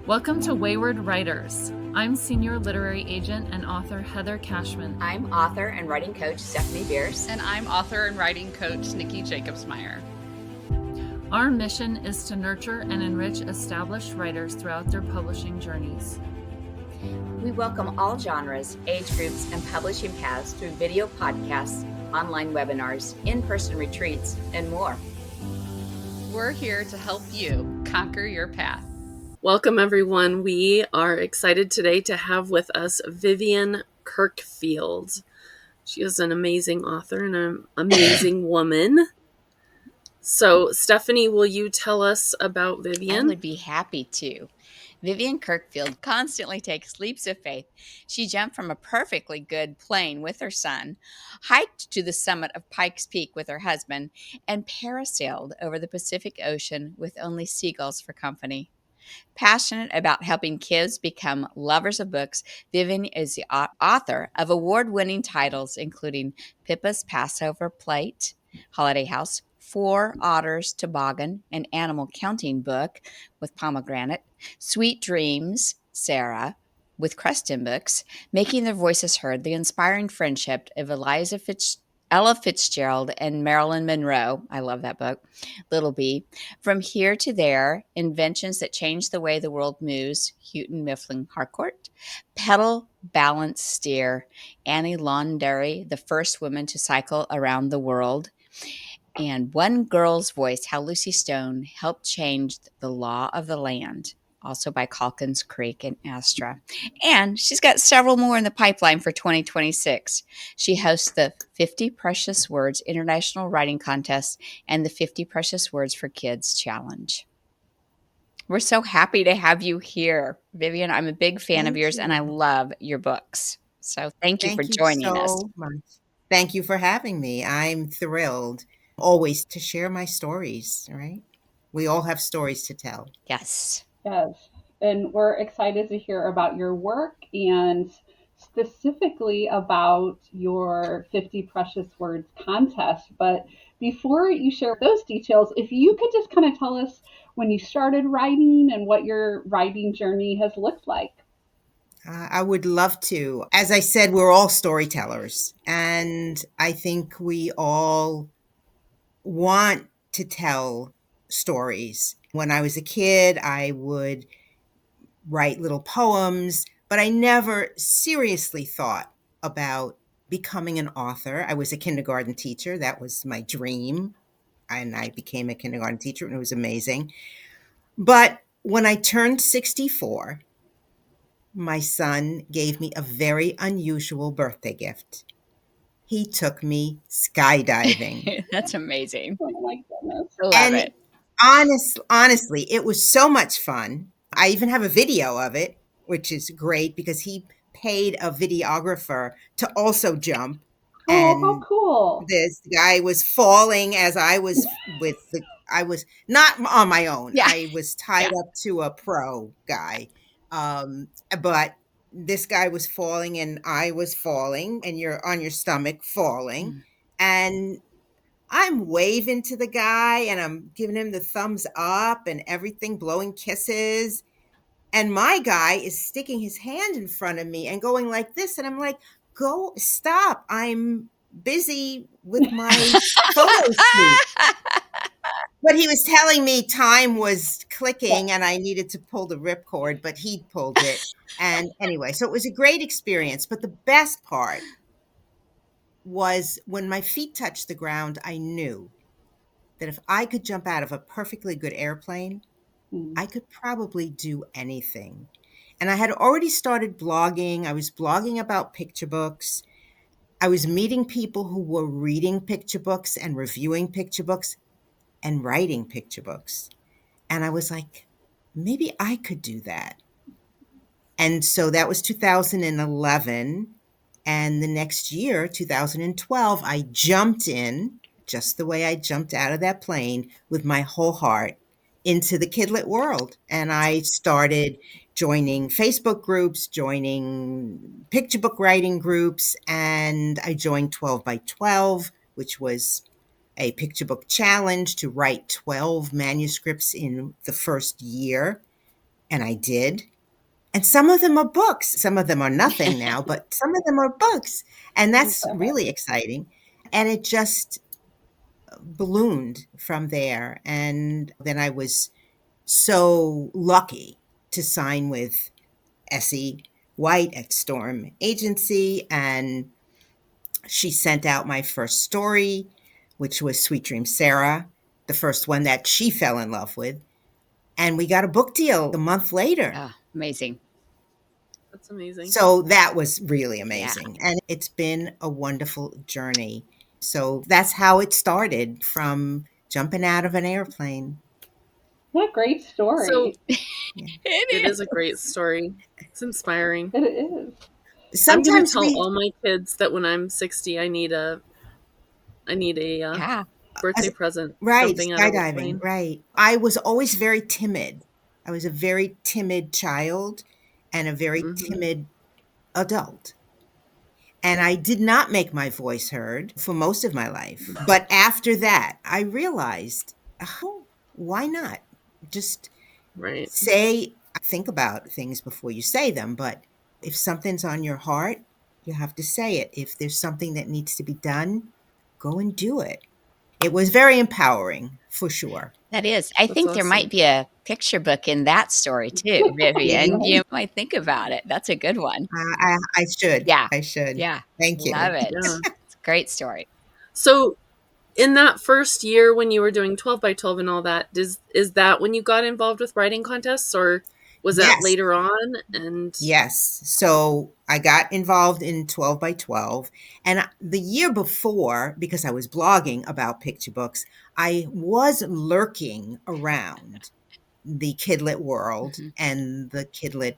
Welcome to Wayward Writers. I'm senior literary agent and author Heather Cashman. I'm author and writing coach Stephanie Beers. And I'm author and writing coach Nikki Jacobsmeyer. Our mission is to nurture and enrich established writers throughout their publishing journeys. We welcome all genres, age groups, and publishing paths through video podcasts, online webinars, in-person retreats, and more. We're here to help you conquer your path. Welcome, everyone. We are excited today to have with us Vivian Kirkfield. She is an amazing author and an amazing woman. So, Stephanie, will you tell us about Vivian? I would be happy to. Vivian Kirkfield constantly takes leaps of faith. She jumped from a perfectly good plane with her son, hiked to the summit of Pikes Peak with her husband, and parasailed over the Pacific Ocean with only seagulls for company. Passionate about helping kids become lovers of books, Vivian is the author of award-winning titles including Pippa's Passover Plate, Holiday House, Four Otters Toboggan, an animal counting book with Pomegranate, Sweet Dreams, Sarah, with Creston Books, Making Their Voices Heard, the inspiring friendship of Ella Fitzgerald and Marilyn Monroe. I love that book. Little B. From Here to There, Inventions That Change the Way the World Moves, Houghton Mifflin Harcourt. Pedal, Balance, Steer, Annie Laundary, the first woman to cycle around the world. And One Girl's Voice, How Lucy Stone Helped Change the Law of the Land, also by Calkins Creek and Astra. And she's got several more in the pipeline for 2026. She hosts the 50 Precious Words International Writing Contest and the 50 Precious Words for Kids Challenge. We're so happy to have you here, Vivian. I'm a big fan of yours, and I love your books. So thank you for joining us. Much. Thank you for having me. I'm thrilled always to share my stories, right? We all have stories to tell. Yes. Yes. And we're excited to hear about your work and specifically about your 50 Precious Words contest. But before you share those details, if you could just kind of tell us when you started writing and what your writing journey has looked like. I would love to. As I said, we're all storytellers, and I think we all want to tell stories. When I was a kid, I would write little poems, but I never seriously thought about becoming an author. I was a kindergarten teacher. That was my dream. And I became a kindergarten teacher, and it was amazing. But when I turned 64, my son gave me a very unusual birthday gift. He took me skydiving. That's amazing. Oh my goodness. I love it. Honestly, it was so much fun. I even have a video of it, which is great because he paid a videographer to also jump. Oh, how cool. This guy was falling as I was I was not on my own. Yeah. I was tied up to a pro guy. But this guy was falling and I was falling, and you're on your stomach falling. And I'm waving to the guy and I'm giving him the thumbs up and everything, blowing kisses. And my guy is sticking his hand in front of me and going like this. And I'm like, go, stop. I'm busy with my photo shoot. But he was telling me time was clicking and I needed to pull the ripcord, but he pulled it. And anyway, so it was a great experience. But the best part was when my feet touched the ground, I knew that if I could jump out of a perfectly good airplane, I could probably do anything. And I had already started blogging. I was blogging about picture books. I was meeting people who were reading picture books and reviewing picture books and writing picture books. And I was like, maybe I could do that. And so that was 2011. And the next year, 2012, I jumped in just the way I jumped out of that plane with my whole heart into the kidlit world. And I started joining Facebook groups, joining picture book writing groups, and I joined 12 by 12, which was a picture book challenge to write 12 manuscripts in the first year. And I did. And some of them are books. Some of them are nothing now, but some of them are books. And that's really exciting. And it just ballooned from there. And then I was so lucky to sign with Essie White at Storm Agency. And she sent out my first story, which was Sweet Dream Sarah, the first one that she fell in love with. And we got a book deal a month later. Oh, amazing. That's amazing. So that was really amazing. Yeah. And it's been a wonderful journey. So that's how it started, from jumping out of an airplane. What a great story. So Yeah. it is a great story. It's inspiring. It is. I'm going to tell all my kids that when I'm 60, I need a birthday present. Right, jumping out of a skydiving, plane. right. I was always very timid. I was a very timid child and a very timid adult. And I did not make my voice heard for most of my life. But after that, I realized, oh, why not? Just think about things before you say them. But if something's on your heart, you have to say it. If there's something that needs to be done, go and do it. It was very empowering, for sure. That is. I think there might be a picture book in that story too, Vivian. You might think about it. That's a good one. I should. Yeah. I should. Yeah. Thank you. Love it. Yeah. It's a great story. So in that first year when you were doing 12 by 12 and all that, is that when you got involved with writing contests, or was that later on? And yes. So I got involved in 12 by 12. And the year before, because I was blogging about picture books, I was lurking around the Kidlit world and the Kidlit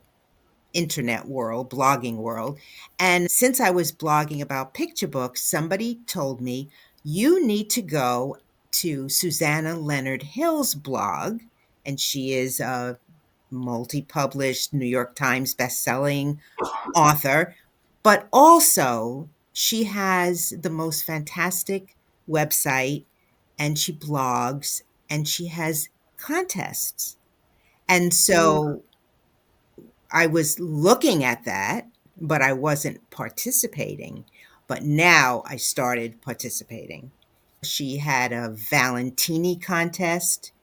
internet world, blogging world. And since I was blogging about picture books, somebody told me, you need to go to Susanna Leonard Hill's blog. And she is a multi-published New York Times best-selling author, but also she has the most fantastic website, and she blogs, and she has contests. And so I was looking at that, but I wasn't participating. But now I started participating. She had a Valentini contest,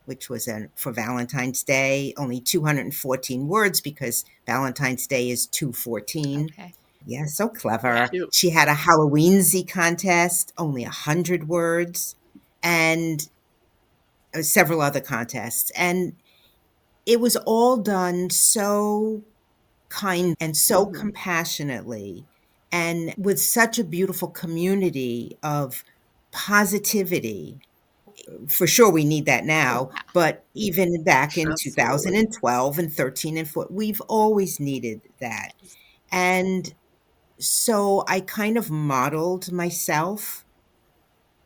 which was for Valentine's Day, only 214 words because Valentine's Day is 214. Okay. Yeah, so clever. Yeah. She had a Halloweensy contest, only 100 words, and several other contests. And it was all done so kind and so compassionately, and with such a beautiful community of positivity. For sure, we need that now, but even back in 2012 and 13 and 14, we've always needed that. And so I kind of modeled myself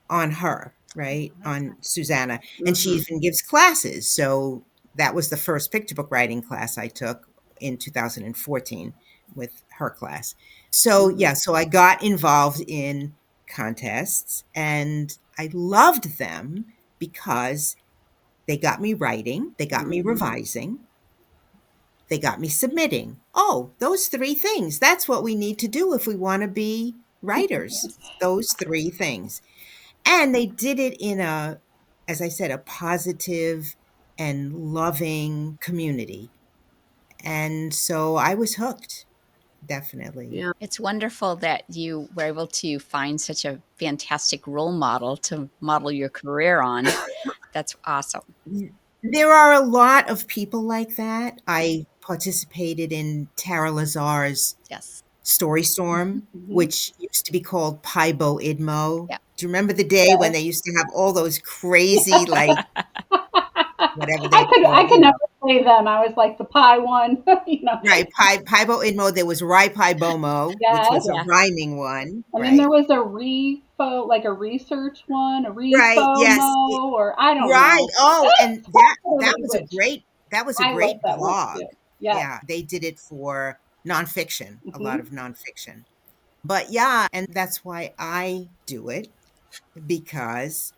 on her, right? On Susanna. And she even gives classes. So that was the first picture book writing class I took in 2014 with her class. So yeah, so I got involved in contests, and I loved them because they got me writing, they got me revising, they got me submitting. Oh, those three things. That's what we need to do if we want to be writers. Those three things. And they did it in as I said, a positive and loving community. And so I was hooked. Definitely. Yeah. It's wonderful that you were able to find such a fantastic role model to model your career on. That's awesome. There are a lot of people like that. I participated in Tara Lazar's Story Storm, which used to be called Pibo Idmo. Yeah. Do you remember the day when they used to have all those crazy, like, whatever they I could never play them. I was like the pie one, Right, Pibo Idmo. There was Rai Pai Bomo, which was a rhyming one. And then there was a like a research one, a or I don't know. Oh, and that was a great blog. Yeah, they did it for nonfiction, a lot of nonfiction. But yeah, and that's why I do it, because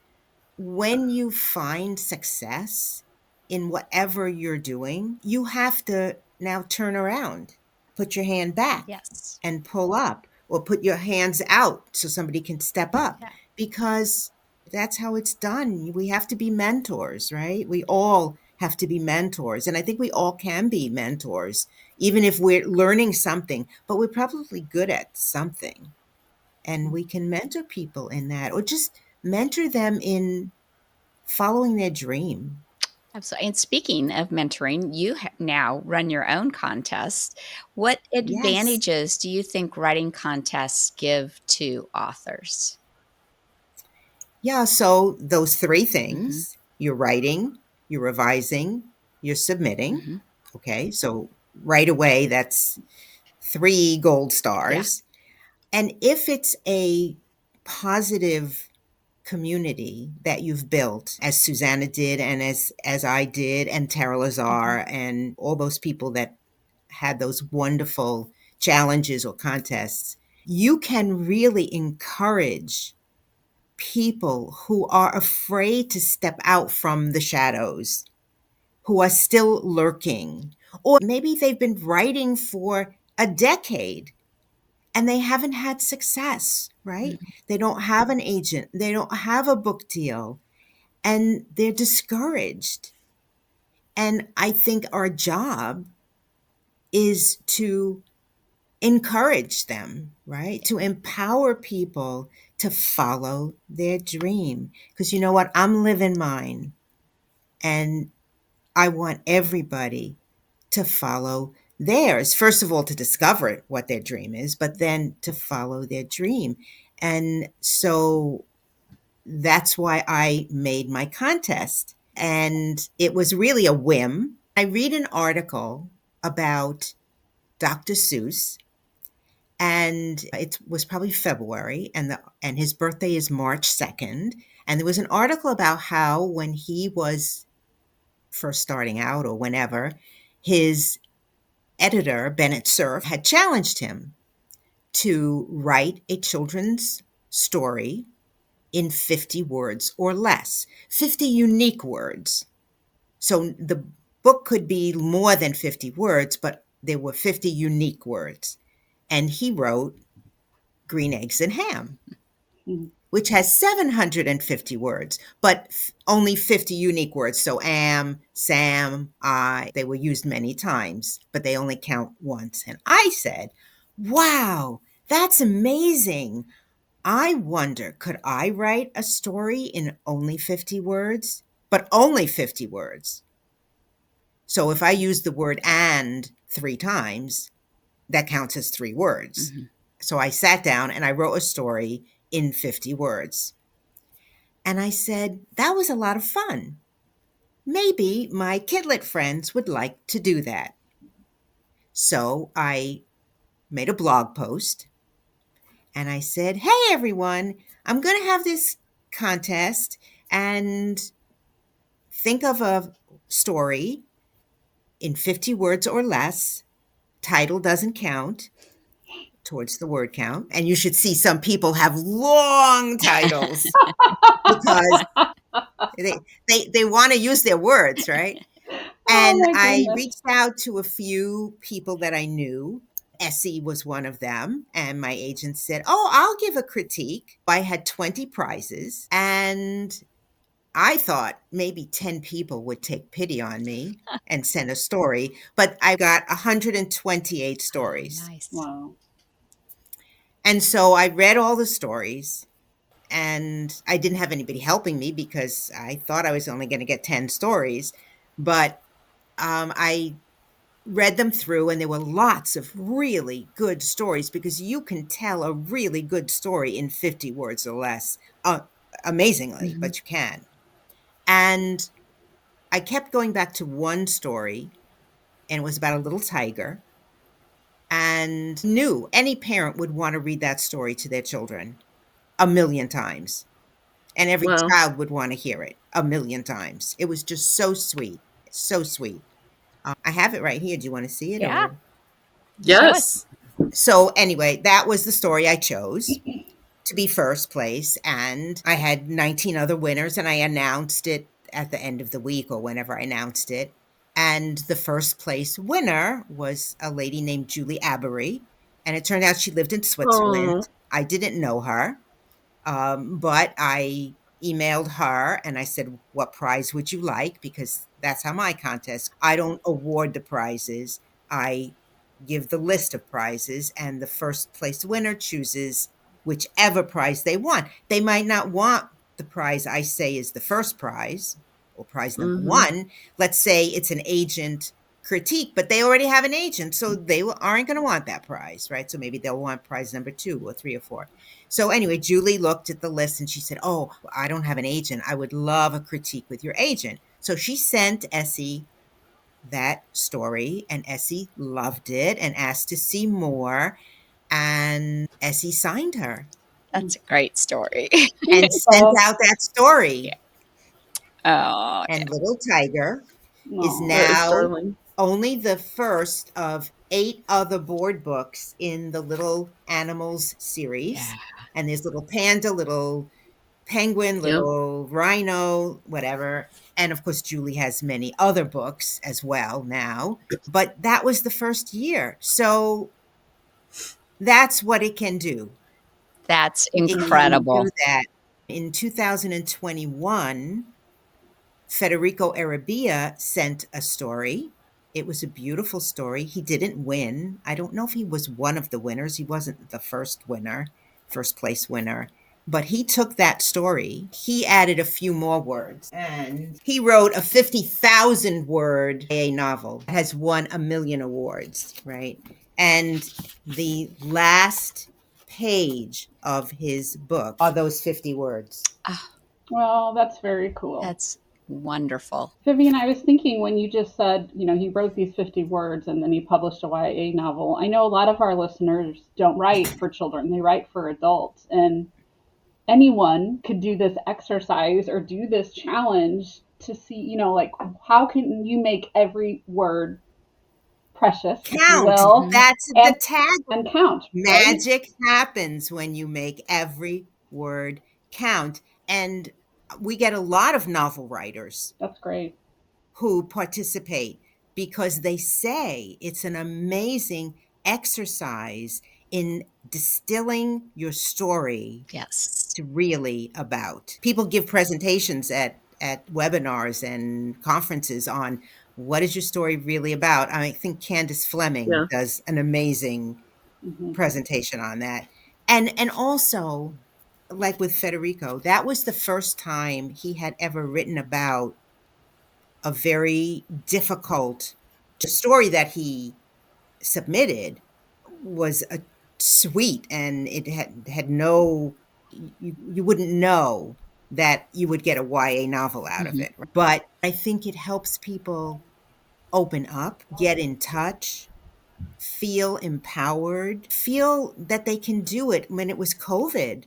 when you find success, in whatever you're doing, you have to now turn around, put your hand back Yes. and pull up, or put your hands out so somebody can step up, Yeah. because that's how it's done. We have to be mentors, right? We all have to be mentors. And I think we all can be mentors, even if we're learning something, but we're probably good at something. And we can mentor people in that, or just mentor them in following their dream. Absolutely. And speaking of mentoring, you now run your own contest. What Yes. advantages do you think writing contests give to authors? Yeah, so those three Hmm. things: you're writing, you're revising, you're submitting. Hmm. Okay, so right away, that's three gold Yeah. stars. And if it's a positive community that you've built, as Susanna did, and as I did, and Tara Hmm. Lazar, and all those people that had those wonderful challenges or contests, you can really encourage people who are afraid to step out from the shadows, who are still lurking, or maybe they've been writing for a decade and they haven't had success, right? Hmm. They don't have an agent, they don't have a book deal, and they're discouraged. And I think our job is to encourage them, right? To empower people to follow their dream. Because you know what? I'm living mine. And I want everybody to follow theirs. First of all, to discover what their dream is, but then to follow their dream. And so that's why I made my contest. And it was really a whim. I read an article about Dr. Seuss, and it was probably February, and his birthday is March 2nd. And there was an article about how when he was first starting out, or whenever, his editor, Bennett Cerf, had challenged him to write a children's story in 50 words or less, 50 unique words. So the book could be more than 50 words, but there were 50 unique words. And he wrote Green Eggs and Ham, Mhm. which has 750 words, but only 50 unique words. So am, Sam, I, they were used many times, but they only count once. And I said, wow, that's amazing. I wonder, could I write a story in only 50 words? But only 50 words. So if I use the word and three times, that counts as three words. Hmm. So I sat down and I wrote a story in 50 words. And I said, that was a lot of fun. Maybe my kidlit friends would like to do that. So I made a blog post and I said, hey, everyone, I'm going to have this contest, and think of a story in 50 words or less. Title doesn't count towards the word count. And you should see some people have long titles because they want to use their words, right? Oh And my I goodness. reached out to a few people that I knew. Essie was one of them. And my agent said, oh, I'll give a critique. I had 20 prizes. And I thought maybe 10 people would take pity on me and send a story. But I got 128 stories. Nice. Wow. And so I read all the stories. And I didn't have anybody helping me because I thought I was only going to get 10 stories. But I read them through, and there were lots of really good stories, because you can tell a really good story in 50 words or less, amazingly, Hmm. but you can. And I kept going back to one story, and it was about a little tiger, and knew any parent would want to read that story to their children a million times. And every Wow. child would want to hear it a million times. It was just so sweet, so sweet. I have it right here. Do you want to see it? Yeah. Or Show us. Yes. so anyway, that was the story I chose to be first place, and I had 19 other winners, and I announced it at the end of the week or whenever I announced it. And the first place winner was a lady named Julie Abery. And it turned out she lived in Switzerland. Oh. I didn't know her, but I emailed her and I said, "What prize would you like?" Because that's how my contest. I don't award the prizes. I give the list of prizes, and the first place winner chooses whichever prize they want. They might not want the prize I say is the first prize or prize number one. Let's say it's an agent critique, but they already have an agent, so they aren't going to want that prize, right? So maybe they'll want prize number 2 or 3 or 4. So anyway, Julie looked at the list and she said, "Oh, I don't have an agent. I would love a critique with your agent." So she sent Essie that story, and Essie loved it and asked to see more. And Essie signed her That's a great story. and sent out that story. Oh, And Little Tiger is Aw. That is now darling. only the first of 8 other board books in the Little Animals series. yeah. And there's little panda, little penguin, Yep. little rhino, whatever. And of course, Julie has many other books as well now. But that was the first year. So that's what it can do. That's It can incredible. do that. In 2021, Federico Arabia sent a story. It was a beautiful story. He didn't win. I don't know if he was one of the winners. He wasn't the first place winner. But he took that story. He added a few more words. And he wrote a 50,000 word YA novel. It has won a million awards, right? And the last page of his book are those 50 words. Well, that's very cool. That's wonderful. Vivian, I was thinking when you just said, he wrote these 50 words and then he published a YA novel. I know a lot of our listeners don't write for children, they write for adults. And anyone could do this exercise or do this challenge to see, like, how can you make every word precious, if you Count. will, That's the tag. and count. Right? Magic happens when you make every word count. And we get a lot of novel writers That's great. who participate because they say it's an amazing exercise in distilling your story Yes. to really about. People give presentations at webinars and conferences on what is your story really about. I think Candace Fleming does an amazing presentation on that. And also, like with Federico, that was the first time he had ever written about a very difficult story that he submitted was a sweet, and it had no, you wouldn't know that you would get a YA novel out of it. But I think it helps people open up, get in touch, feel empowered, feel that they can do it. When it was COVID,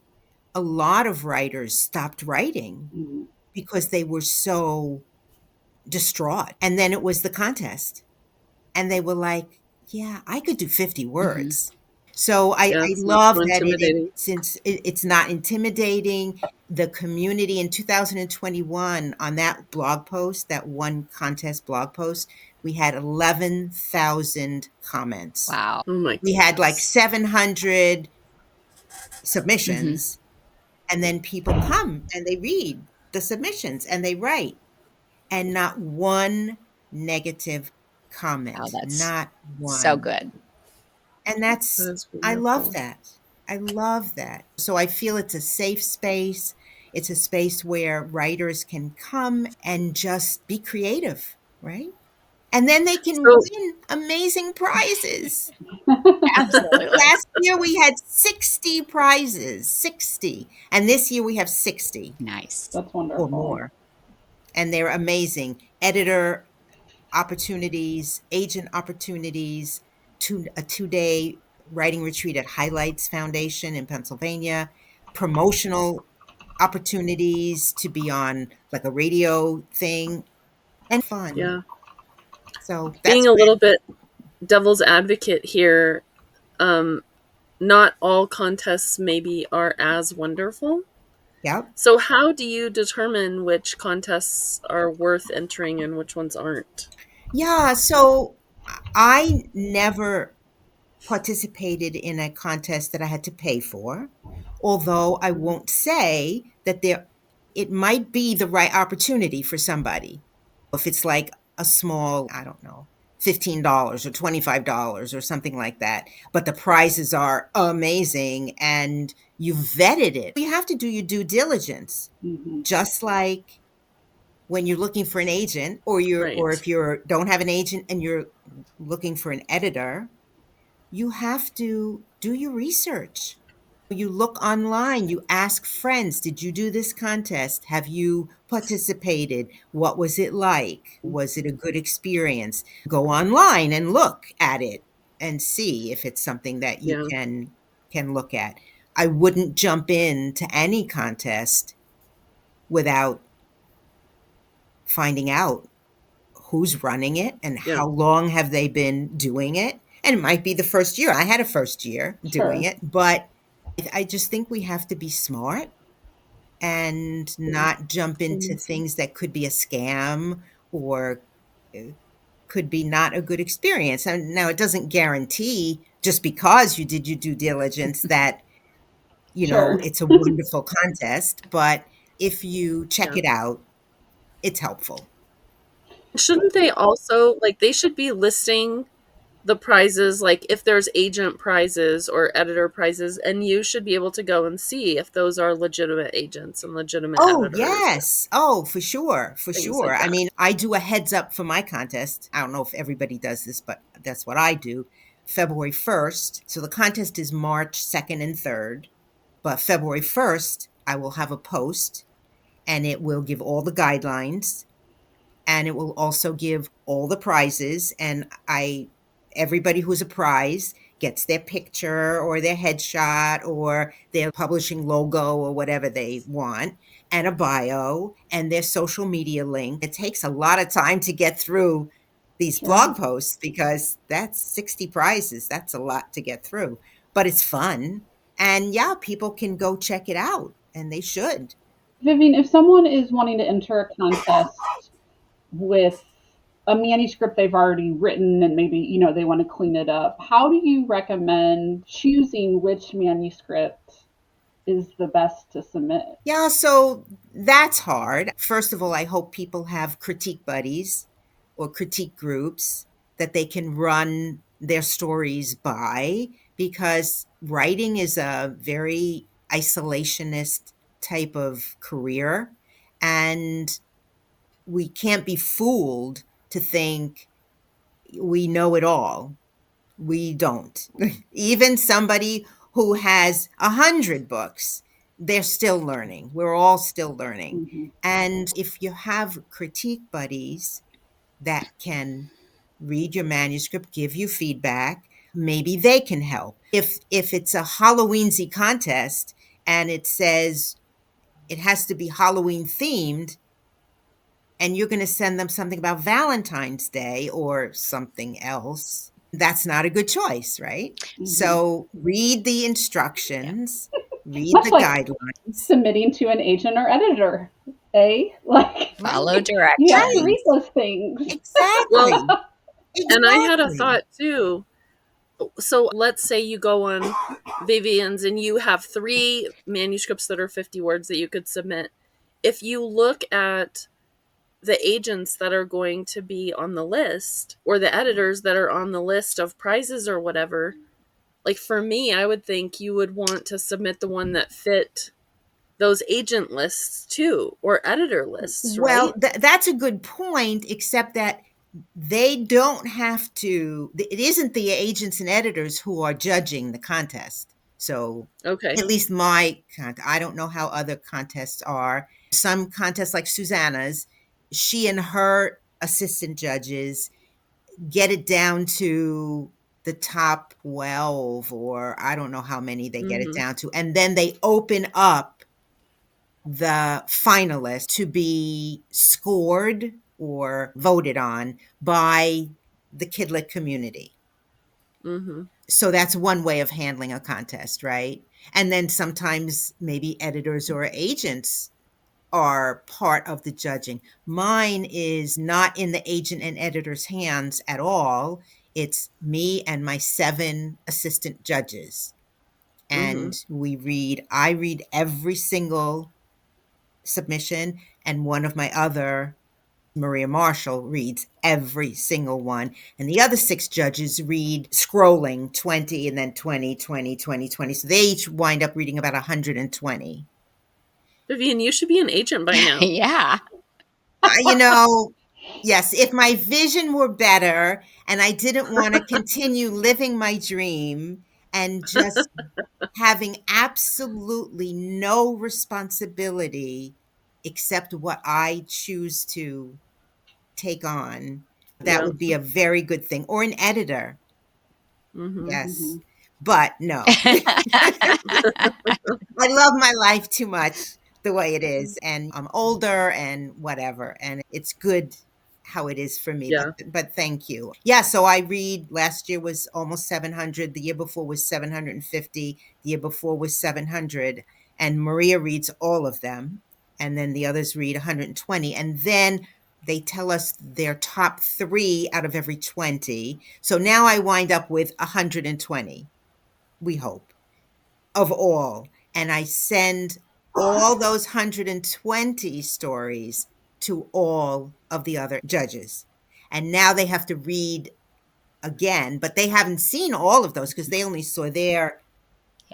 a lot of writers stopped writing because they were so distraught. And then it was the contest. And they were like, yeah, I could do 50 words. So I love that since it's not intimidating. The community in 2021 on that blog post, that one contest blog post, we had 11,000 comments. Wow. Oh my We had like 700 submissions. And then people come and they read the submissions and they write. And not one negative comment. Wow, that's not one. so good. And I love that. I love that. So I feel it's a safe space. It's a space where writers can come and just be creative, right? And then they can win amazing prizes. Absolutely. Last year we had 60 prizes, 60. And this year we have 60. Nice. That's wonderful. Or more. And they're amazing. Editor opportunities, agent opportunities, a 2-day writing retreat at Highlights Foundation in Pennsylvania, promotional opportunities to be on like a radio thing, and fun. Yeah. So being a little bit devil's advocate here, not all contests maybe are as wonderful. Yep. So how do you determine which contests are worth entering and which ones aren't? Yeah, so I never participated in a contest that I had to pay for, although I won't say that it might be the right opportunity for somebody. If it's like a small, I don't know, $15 or $25 or something like that, but the prizes are amazing and you vetted it. You have to do your due diligence, Hmm. just like when you're looking for an agent or Right. if you don't have an agent and you're looking for an editor, you have to do your research. You look online, you ask friends, did you do this contest? Have you participated? What was it like? Was it a good experience? Go online and look at it and see if it's something that you Yeah. can look at. I wouldn't jump into any contest without finding out who's running it and Yeah. how long have they been doing it. And it might be the first year. I had a first year doing Sure. it, but I just think we have to be smart and not jump into things that could be a scam or uh, could be not a good experience. And now it doesn't guarantee just because you did your due diligence that, Sure. it's a wonderful contest, but if you check Yeah. it out, it's helpful. Shouldn't they also, like, they should be listing the prizes, like if there's agent prizes or editor prizes, and you should be able to go and see if those are legitimate agents and legitimate Oh, editors or yes. Oh, for sure, for things sure. like I that. mean, I do a heads up for my contest. I don't know if everybody does this, but that's what I do. February 1st. So the contest is March 2nd and 3rd, but February 1st, I will have a post and it will give all the guidelines and it will also give all the prizes. And everybody who's a prize gets their picture or their headshot or their publishing logo or whatever they want, and a bio and their social media link. It takes a lot of time to get through these Sure. blog posts because that's 60 prizes. That's a lot to get through, but it's fun. And yeah, people can go check it out and they should. Vivian, if someone is wanting to enter a contest with a manuscript they've already written and maybe, they want to clean it up, how do you recommend choosing which manuscript is the best to submit? Yeah, so that's hard. First of all, I hope people have critique buddies or critique groups that they can run their stories by because writing is a very isolationist type of career. And we can't be fooled to think we know it all. We don't. Even somebody who has 100 books, they're still learning. We're all still learning. Hmm. And if you have critique buddies that can read your manuscript, give you feedback, maybe they can help. If it's a Halloweensy contest and it says it has to be Halloween themed, and you're going to send them something about Valentine's Day or something else, that's not a good choice, right? Hmm. So read the Yeah. instructions, read Much the like guidelines. submitting to an agent or editor, eh? Like, Follow Right, you have to right, read directions. those things. Well, exactly, and I had a exactly. thought too. So let's say you go on Vivian's and you have 3 manuscripts that are 50 words that you could submit. If you look at the agents that are going to be on the list or the editors that are on the list of prizes or whatever, like for me, I would think you would want to submit the one that fit those agent lists too or editor lists, Well, right? that's a good point, except that they don't have to, it isn't the agents and editors who are judging the contest. So, Okay. at least I don't know how other contests are. Some contests like Susanna's, she and her assistant judges get it down to the top 12, or I don't know how many they get it Mm-hmm. down to. And then they open up the finalists to be scored or voted on by the Kidlit community. Mm-hmm. So that's one way of handling a contest, right? And then sometimes maybe editors or agents are part of the judging. Mine is not in the agent and editor's hands at all. It's me and my 7 assistant judges. Mm-hmm. And I read every single submission, and one of my other, Maria Marshall, reads every single one. And the other 6 judges read scrolling 20 and then 20, 20, 20, 20. So they each wind up reading about 120. Vivian, you should be an agent by now. Yeah. You know, yes, if my vision were better and I didn't want to continue living my dream and just having absolutely no responsibility except what I choose to take on, that Yeah. would be a very good thing. Or an editor. Mm-hmm. Yes. But no. I love my life too much the way it is, and I'm older and whatever, and it's good how it is for me. Yeah. But thank you. Yeah, so I read. Last year was almost 700. The year before was 750. The year before was 700. And Maria reads all of them, and then the others read 120, and then they tell us their top 3 out of every 20. So now I wind up with 120. We hope, of all. And I send all those 120 stories to all of the other judges. And now they have to read again, but they haven't seen all of those because they only saw their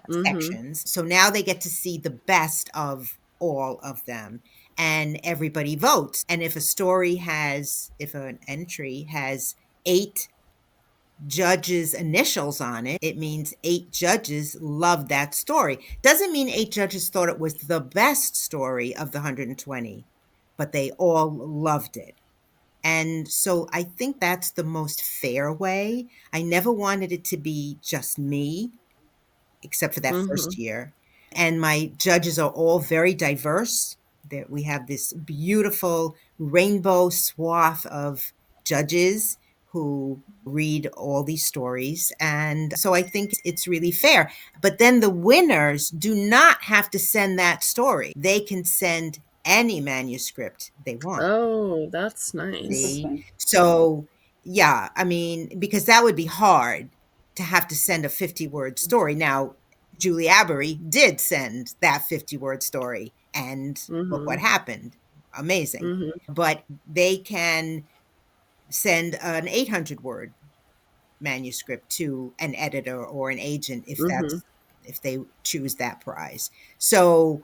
Mm-hmm. sections. So now they get to see the best of all of them. And everybody votes. And if an entry has 8 judges' initials on it, it means 8 judges loved that story. Doesn't mean 8 judges thought it was the best story of the 120, but they all loved it. And so I think that's the most fair way. I never wanted it to be just me, except for that Mm-hmm. first year. And my judges are all very diverse. That we have this beautiful rainbow swath of judges who read all these stories. And so I think it's really fair. But then the winners do not have to send that story. They can send any manuscript they want. Oh, that's nice. See? Interesting. So, yeah, I mean, because that would be hard to have to send a 50-word story. Now, Julie Avery did send that 50-word story, and look Mm-hmm. what happened. Amazing. Mm-hmm. But they can send an 800-word manuscript to an editor or an agent Mm-hmm. if they choose that prize. So,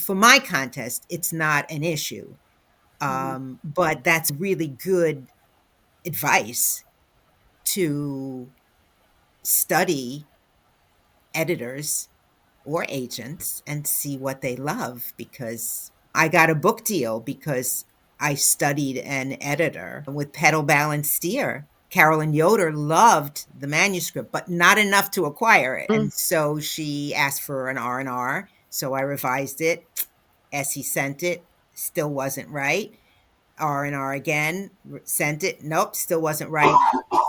for my contest, it's not an issue. But that's really good advice to study editors or agents and see what they love, because I got a book deal because I studied an editor with Pedal Balance Steer. Carolyn Yoder loved the manuscript, but not enough to acquire it. And so she asked for an R&R. So I revised it. Essie sent it. Still wasn't right. R&R again, sent it. Nope, still wasn't right.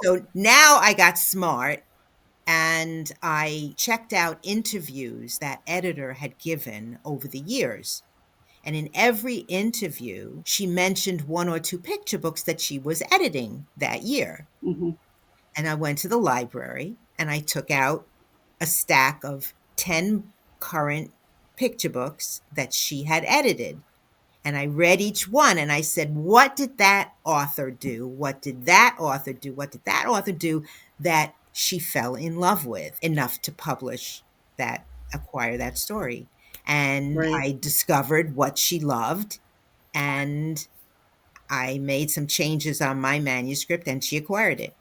So now I got smart and I checked out interviews that editor had given over the years. And in every interview, she mentioned 1 or 2 picture books that she was editing that year. Mm-hmm. And I went to the library and I took out a stack of 10 current picture books that she had edited. And I read each one and I said, what did that author do? What did that author do? What did that author do that she fell in love with enough to acquire that story? And Right. I discovered what she loved, and I made some changes on my manuscript and she acquired it.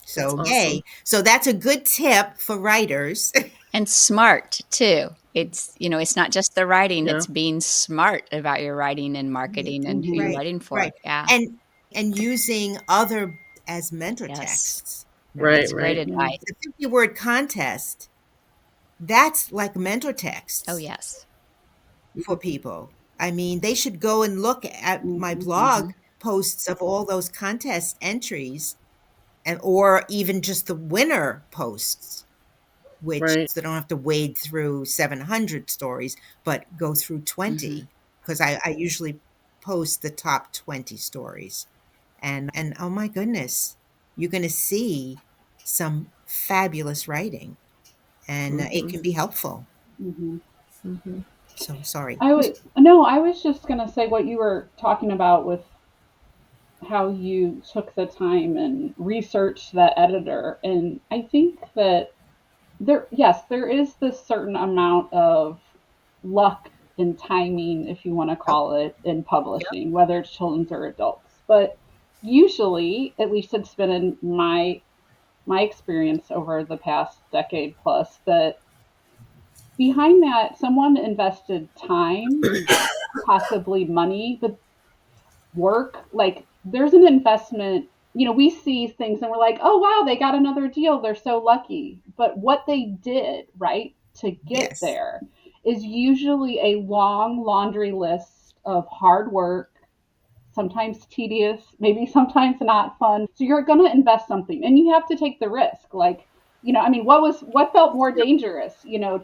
That's So, awesome. yay. So that's a good tip for writers. And smart too. It's not just the writing, Yeah. it's being smart about your writing and marketing and who you're Mm-hmm. Right, writing for. right. Yeah. And using other as mentor Yes. texts, right? Right. That's great Right. advice. The 50-word contest, that's like mentor Oh, texts yes. for people. I mean, they should go and look at my Mm-hmm. blog Mhm. posts of all those contest entries and or even just the winner posts, which Right. they don't have to wade through 700 stories, but go through 20, because I usually post the top 20 stories. And oh my goodness, you're going to see some fabulous writing, and it Mhm. can be helpful. Mhm. Mhm. So sorry. I was just going to say what you were talking about with how you took the time and researched that editor. And I think that yes, there is this certain amount of luck and timing, if you want to Yep. call it, in Yep. publishing, whether it's children's or adults. But usually, at least it's been in my experience over the past decade plus, that behind that someone invested time, possibly money, but work. Like there's an investment. We see things and we're like, oh wow, they got another deal, they're so lucky. But what they did, right, to get Yes. there is usually a long laundry list of hard work, sometimes tedious, maybe sometimes not fun. So you're going to invest something and you have to take the risk. Like, I mean, what felt more dangerous,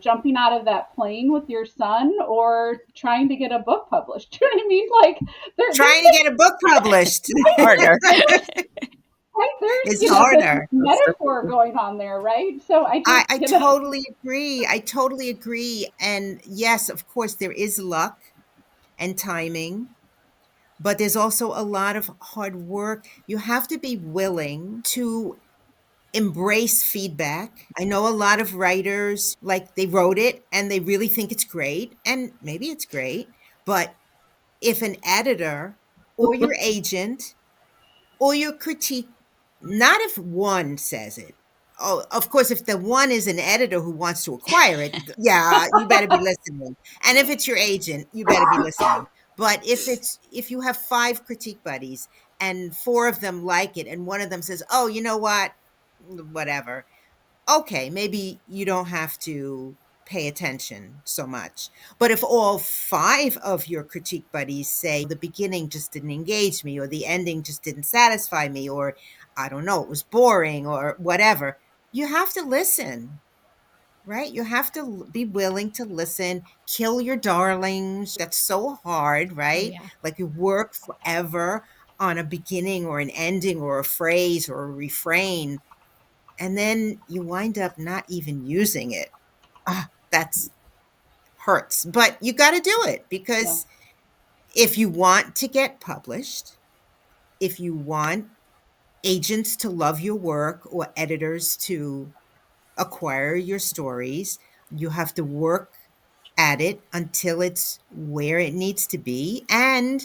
jumping out of that plane with your son or trying to get a book published? Do you know what I mean? Like there's Trying to get a book published Harder. right there's is this harder. That's metaphor definitely. going on there, right? So I just I totally agree. I totally agree. And yes, of course, there is luck and timing, but there's also a lot of hard work. You have to be willing to embrace feedback. I know a lot of writers, like they wrote it and they really think it's great, and maybe it's great, but if an editor or your agent or your critique, not if one says it. Oh, of course, if the one is an editor who wants to acquire it, yeah, you better be listening. And if it's your agent, you better be listening. But if you have five critique buddies and four of them like it, and one of them says, "Oh, you know what? Whatever." Okay, maybe you don't have to pay attention so much. But if all five of your critique buddies say the beginning just didn't engage me, or the ending just didn't satisfy me, or I don't know, it was boring, or whatever, you have to listen, right? You have to be willing to listen, kill your darlings. That's so hard, Oh, right? yeah. Like you work forever on a beginning or an ending or a phrase or a refrain, and then you wind up not even using it. That's hurts, but you got to do it, yeah. because if you want to get published, if you want agents to love your work or editors to acquire your stories, you have to work at it until it's where it needs to be. And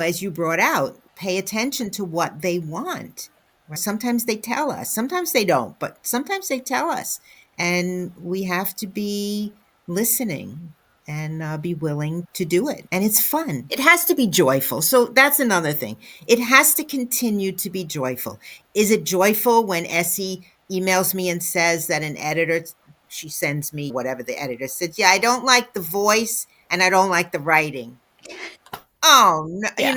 as you brought out, pay attention to what they want. Sometimes they tell us, sometimes they don't, but sometimes they tell us. And we have to be listening and be willing to do it. And it's fun. It has to be joyful. So that's another thing. It has to continue to be joyful. Is it joyful when Essie emails me and says that an editor, she sends me whatever the editor said, yeah, I don't like the voice and I don't like the writing. Oh, no, Yeah.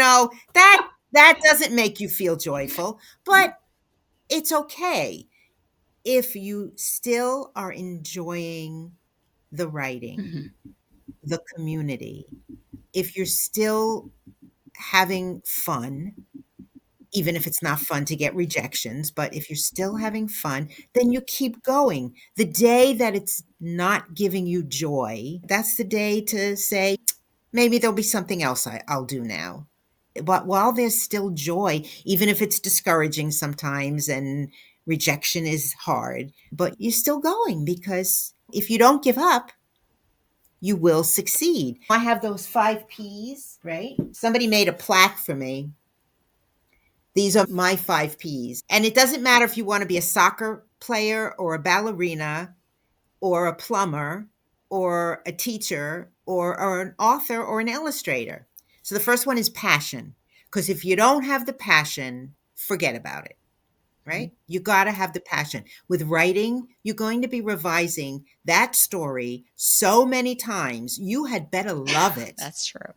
that doesn't make you feel joyful, but it's okay if you still are enjoying the writing, Mhm. the community, if you're still having fun, even if it's not fun to get rejections, but if you're still having fun, then you keep going. The day that it's not giving you joy, that's the day to say, maybe there'll be something else I'll do now. But while there's still joy, even if it's discouraging sometimes and rejection is hard, but you're still going, because if you don't give up, you will succeed. I have those 5 P's, right? Somebody made a plaque for me. These are my 5 P's. And it doesn't matter if you want to be a soccer player or a ballerina or a plumber or a teacher or an author or an illustrator. So the first one is passion. Because if you don't have the passion, forget about it, right? You got to have the passion. With writing, you're going to be revising that story so many times, you had better love it That's true.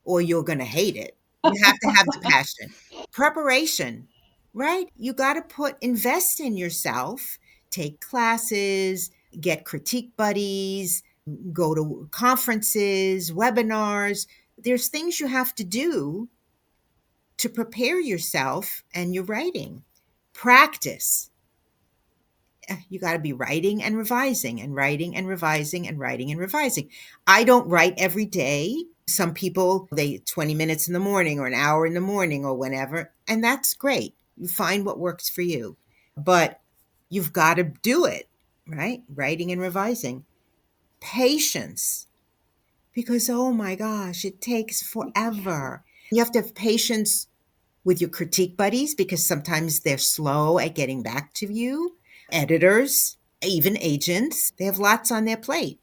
or you're going to hate it. You have to have the passion. Preparation. right? You got to invest in yourself, take classes, get critique buddies, go to conferences, webinars. There's things you have to do to prepare yourself and your writing. Practice. You got to be writing and revising and writing and revising and writing and revising. I don't write every day. Some people, they 20 minutes in the morning or an hour in the morning or whenever, and that's great. You find what works for you. But you've got to do it, right? Writing and revising. Patience, because oh my gosh, it takes forever. You have to have patience with your critique buddies because sometimes they're slow at getting back to you. Editors, even agents, they have lots on their plate.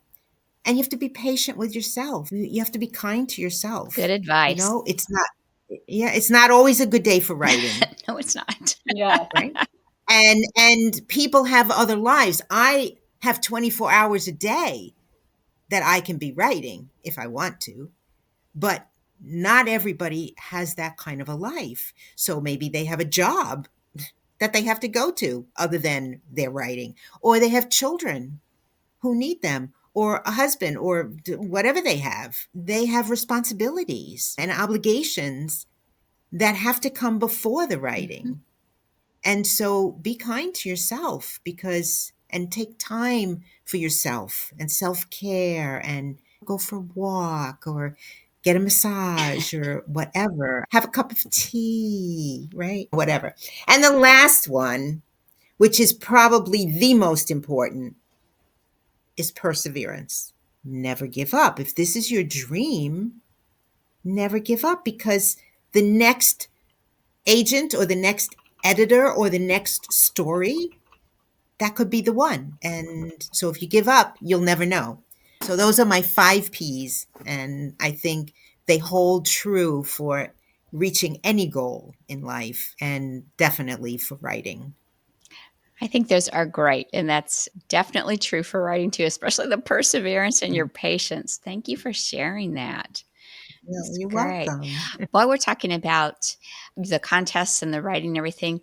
And you have to be patient with yourself. You have to be kind to yourself. Good advice. It's not always a good day for writing. No, it's not. Yeah. Right? And people have other lives. I have 24 hours a day that I can be writing if I want to, but not everybody has that kind of a life. So maybe they have a job that they have to go to other than their writing, or they have children who need them, or a husband, or whatever they have. They have responsibilities and obligations that have to come before the writing. Mm-hmm. And so be kind to yourself and take time for yourself and self-care and go for a walk or get a massage or whatever. Have a cup of tea, right? Whatever. And the last one, which is probably the most important, is perseverance. Never give up. If this is your dream, never give up, because the next agent or the next editor or the next story, that could be the one. And so if you give up, you'll never know. So those are my 5 P's. And I think they hold true for reaching any goal in life and definitely for writing. I think those are great. And that's definitely true for writing too, especially the perseverance and your patience. Thank you for sharing that. Well, It's you're great. welcome. While we're talking about the contests and the writing and everything,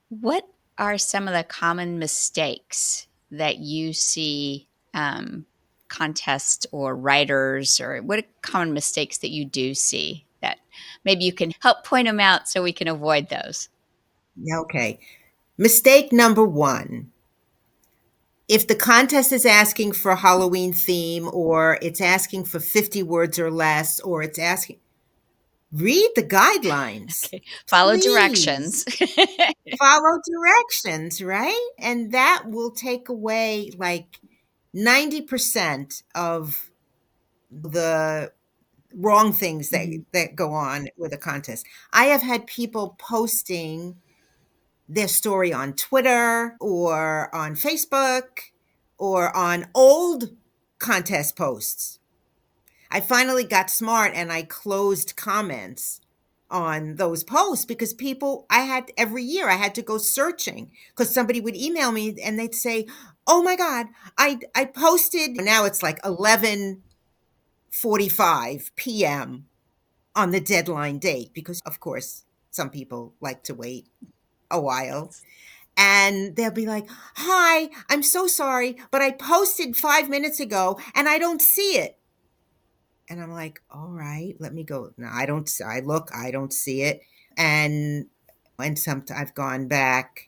what are some of the common mistakes that you see contests or writers, or what are common mistakes that you do see that maybe you can help point them out so we can avoid those? Okay. Mistake number 1. If the contest is asking for a Halloween theme, or it's asking for 50 words or less, or it's asking, read the guidelines. Okay. Follow Please. directions. Follow directions, right? And that will take away like 90% of the wrong things that go on with a contest. I have had people posting their story on Twitter or on Facebook or on old contest posts. I finally got smart and I closed comments on those posts because every year I had to go searching because somebody would email me and they'd say, "Oh my God, I posted." Now it's like 11:45 p.m. on the deadline date because, of course, some people like to wait a while. And they'll be like, "Hi, I'm so sorry, but I posted 5 minutes ago and I don't see it." And I'm like, "All right, let me go." No, I don't see it. And I've gone back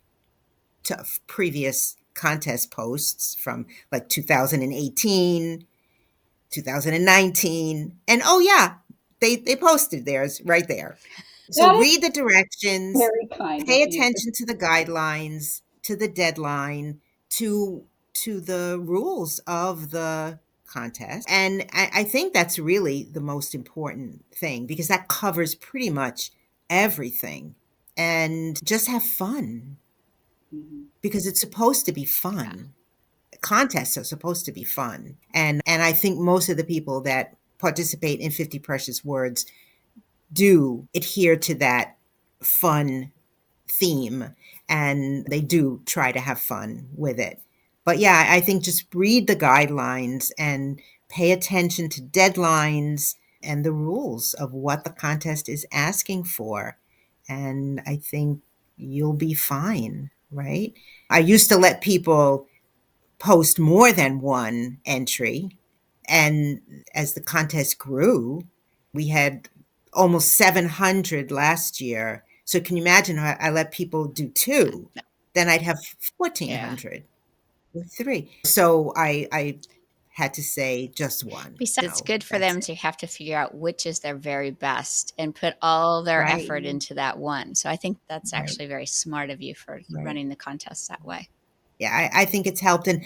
to previous contest posts from like 2018, 2019. And oh yeah, they posted theirs right there. So That is read the directions, very kind pay of you. attention to the guidelines, to the deadline, to the rules of the contest. And I think that's really the most important thing because that covers pretty much everything. And just have fun because it's supposed to be fun. Contests are supposed to be fun. And I think most of the people that participate in 50 Precious Words do adhere to that fun theme, and they do try to have fun with it. But yeah, I think just read the guidelines and pay attention to deadlines and the rules of what the contest is asking for. And I think you'll be fine, right? I used to let people post more than one entry. And as the contest grew, we had almost 700 last year. So can you imagine, I let people do two, then I'd have Yeah. 1,400 with three. So I had to say just one. Besides, it's No, good for that's them it. to have to figure out which is their very best and put all their Right, effort into that one. So I think that's right, actually very smart of you for right. running the contest that way. Yeah, I think it's helped. And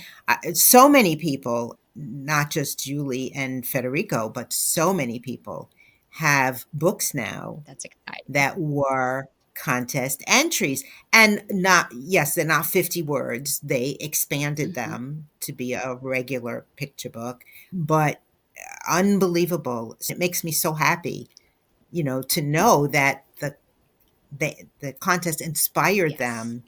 so many people, not just Julie and Federico, but so many people have books now That's exciting. that were contest entries. And not, yes, they're not 50 words. They expanded Hmm. them to be a regular picture book, but unbelievable. It makes me so happy, to know that the contest inspired Yes. them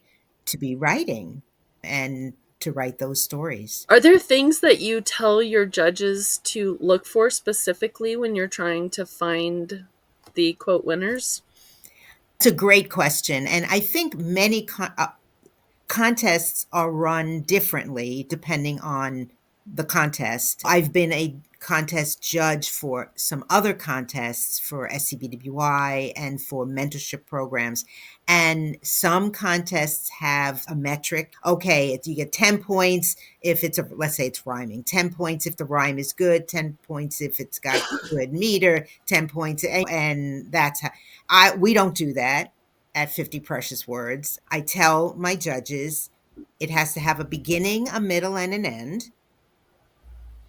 to be writing and to write those stories. Are there things that you tell your judges to look for specifically when you're trying to find the quote winners? It's a great question. And I think many contests are run differently depending on the contest. I've been a contest judge for some other contests for SCBWI and for mentorship programs. And some contests have a metric. Okay, you get 10 points if let's say it's rhyming, 10 points if the rhyme is good, 10 points if it's got good meter, 10 points. And that's how we don't do that at 50 Precious Words. I tell my judges it has to have a beginning, a middle, and an end.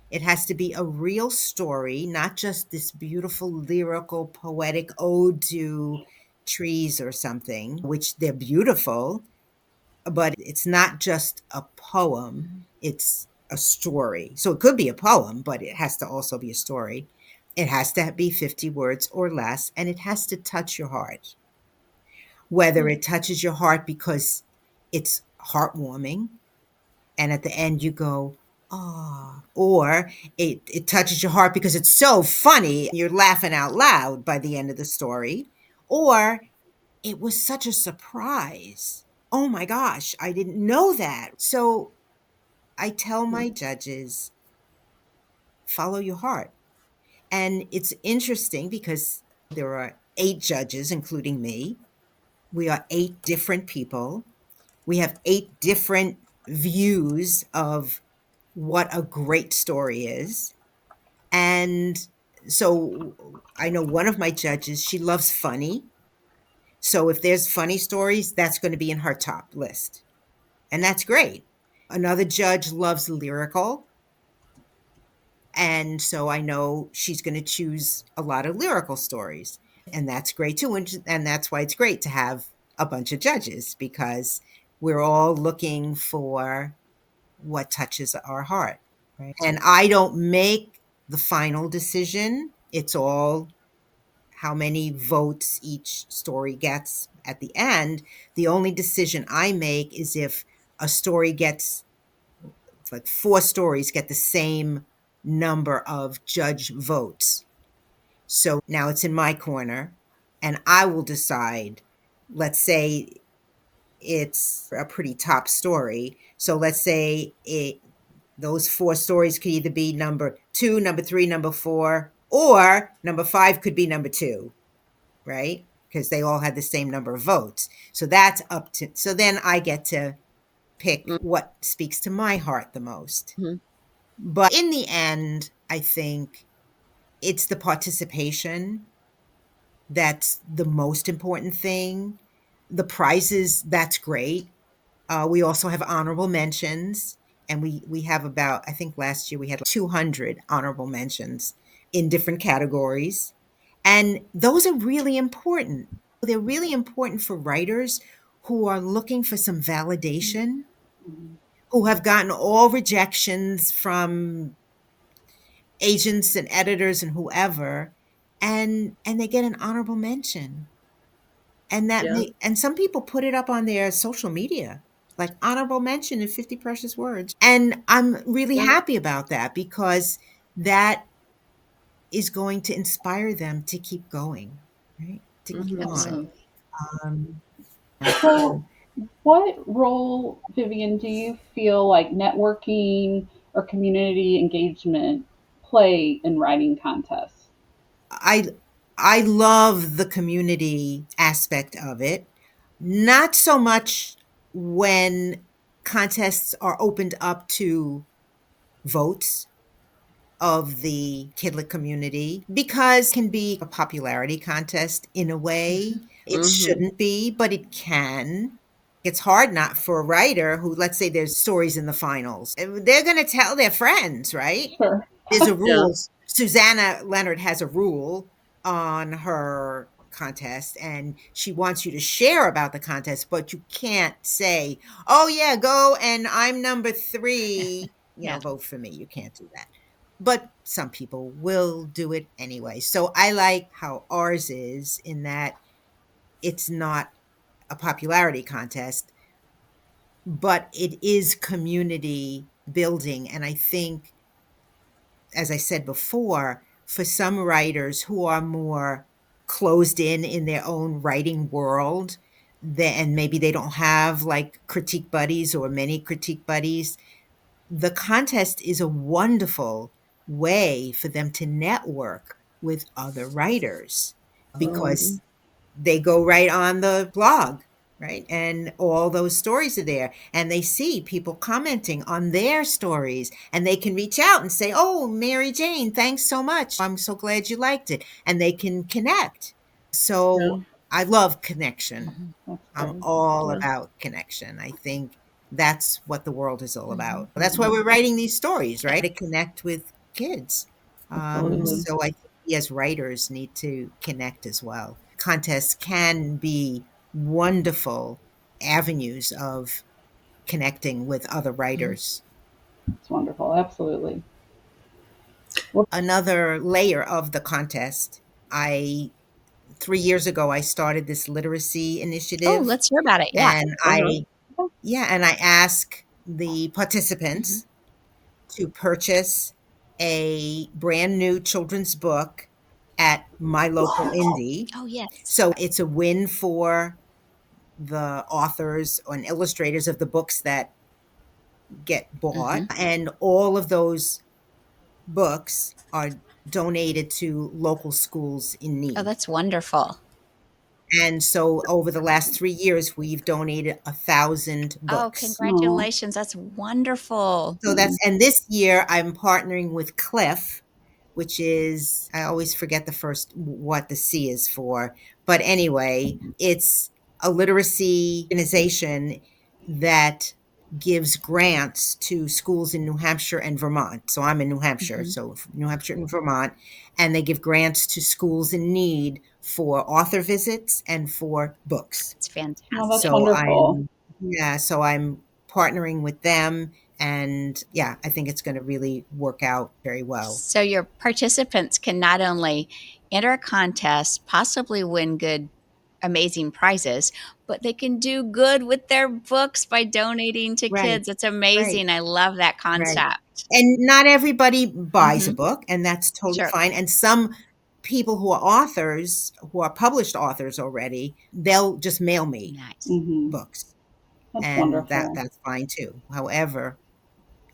It has to be a real story, not just this beautiful, lyrical, poetic ode to trees or something, which they're beautiful, but it's not just a poem, it's a story. So it could be a poem, but it has to also be a story. It has to be 50 words or less, and it has to touch your heart. Whether it touches your heart because it's heartwarming and at the end you go, ah, or it touches your heart because it's so funny, you're laughing out loud by the end of the story, or it was such a surprise. Oh my gosh, I didn't know that. So I tell my judges, follow your heart. And it's interesting because there are 8 judges, including me. We are 8 different people. We have 8 different views of what a great story is. And so I know one of my judges, she loves funny. So if there's funny stories, that's going to be in her top list. And that's great. Another judge loves lyrical. And so I know she's going to choose a lot of lyrical stories. And that's great too. And that's why it's great to have a bunch of judges because we're all looking for what touches our heart, right? And I don't make the final decision. It's all how many votes each story gets at the end. The only decision I make is if a story gets, like 4 stories get the same number of judge votes. So now it's in my corner, and I will decide. Let's say it's a pretty top story. So let's say those 4 stories could either be number 2, number 3, number 4, or number 5 could be number 2, right? Because they all had the same number of votes. So that's up to, so then I get to pick what speaks to my heart the most. Mhm. But in the end, I think it's the participation that's the most important thing. The prizes, that's great. We also have honorable mentions, and we have about, I think last year we had 200 honorable mentions in different categories. And those are really important. They're really important for writers who are looking for some validation, who have gotten all rejections from agents and editors and whoever, and they get an honorable mention. And Yeah. and some people put it up on their social media, like honorable mention in 50 Precious Words. And I'm really Yeah. happy about that because that is going to inspire them to keep going, right? To keep Mhm. on. Absolutely. Um, So, what role, Vivian, do you feel like networking or community engagement play in writing contests? I I love the community aspect of it. Not so much when contests are opened up to votes of the kidlit community because it can be a popularity contest in a way. It Mhm. shouldn't be, but it can. It's hard not for a writer who, let's say there's stories in the finals. They're going to tell their friends, right? Sure. There's a Yeah. rule. Susanna Leonard has a rule on her contest, and she wants you to share about the contest, but you can't say, "Oh yeah, go and I'm number 3, Yeah. vote for me." You can't do that. But some people will do it anyway. So I like how ours is in that it's not a popularity contest, but it is community building. And I think, as I said before, for some writers who are more closed in their own writing world, and maybe they don't have like critique buddies or many critique buddies, the contest is a wonderful way for them to network with other writers because Absolutely. they go right on the blog, right? And all those stories are there. And they see people commenting on their stories. And they can reach out and say, "Oh, Mary Jane, thanks so much. I'm so glad you liked it." And they can connect. Yeah. So I love connection. Mhm. That's I'm great. all Yeah. about connection. I think that's what the world is all Mhm. about. That's why we're writing these stories, right? To connect with kids. Absolutely. So I think we as writers need to connect as well. Contests can be wonderful avenues of connecting with other writers. It's wonderful. Absolutely. Well, Another layer of the contest, I 3 years ago I started this literacy Oh, initiative, let's hear about it. Yeah. and Uh-huh. I ask the Mhm. participants to purchase a brand new children's book at my local indie. Oh, yes. So it's a win for the authors and illustrators of the books that get bought. Mhm. And all of those books are donated to local schools in Oh, need. that's wonderful. And so over the last 3 years, we've donated 1,000 Oh, books. oh, congratulations. That's wonderful. So and this year I'm partnering with Cliff, which is, I always forget the first, what the C is for. But anyway, it's a literacy organization that gives grants to schools in New Hampshire and Vermont. So I'm in New Hampshire, Mhm. so New Hampshire and Vermont. And they give grants to schools in need for author visits and for books. That's no, fantastic. that's So wonderful. so I'm partnering with them, and yeah, I think it's going to really work out very well. So your participants can not only enter a contest, possibly win good, amazing prizes, but they can do good with their books by donating to Right, kids. It's right, amazing. I love that right. concept. And not everybody buys a Mhm. book, and that's totally Sure. fine. And some people who are authors, who are published authors already, they'll just mail me Nice. Hmm. books, That's and wonderful. that's fine too. However,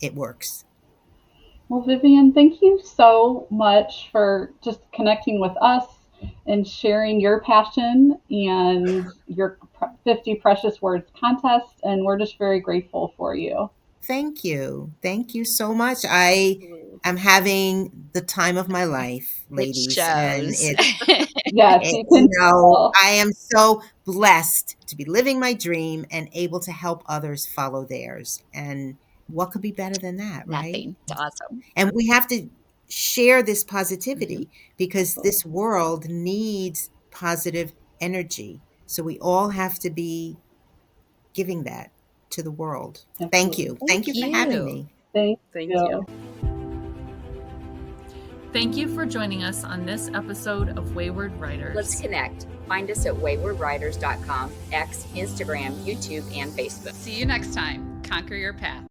it works. Well, Vivian, thank you so much for just connecting with us and sharing your passion and your 50 Precious Words contest. And we're just very grateful for you. Thank you. Thank you so much. I Absolutely. am having the time of my life, It ladies, and shows. Yes, you can tell. I am so blessed to be living my dream and able to help others follow theirs. And what could be better than that, right? Nothing. It's awesome. And we have to share this Mhm. positivity because Absolutely. this world needs positive energy. So we all have to be giving that to the world. Thank Absolutely. you. Thank Thank you for having you. me. Thank Thank you. you. Thank you for joining us on this episode of Wayward Writers. Let's connect. Find us at waywardwriters.com, X, Instagram, YouTube, and Facebook. See you next time. Conquer your path.